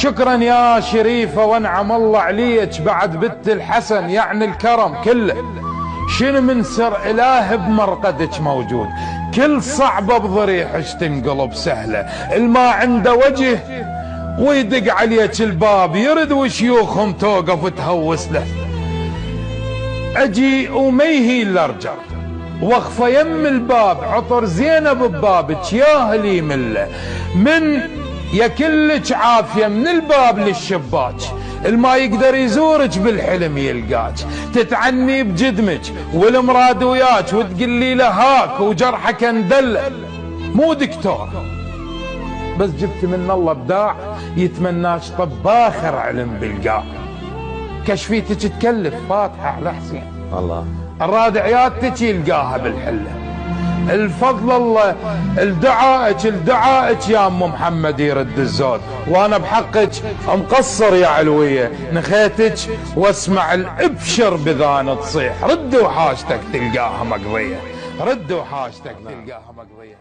شكرا يا شريفة وانعم الله عليك بعد بنت الحسن، يعني الكرم كله. شنو من سر اله بمرقدك موجود، كل صعبة بضريحك تنقلب سهلة. الما عنده وجه ويدق عليك الباب يرد وشيوخهم توقف تهوس له. اجي وما يهيل الارجل وقفه يم الباب، عطر زينب ببابك ياهلي مله. من يكلك عافيه من الباب للشباك، الما يقدر يزورك بالحلم يلقاك. تتعني بجدمك والمراد وياك وتقلي له هاك وجرحك اندله. مو دكتور بس جبت من الله ابداع، يتمناك طب اخر علم بالقاع. كشفيتك تكلف فاتحه على حسين الله، الراد عيادتك يلقاها بالحله. الفضل الله الدعائك يا ام محمد يرد الزود. وانا بحقك مقصر يا علويه، نخيتك واسمع الابشر بذان تصيح. رد وحاجتك تلقاها مقضيه، رد وحاجتك تلقاها مقضيه.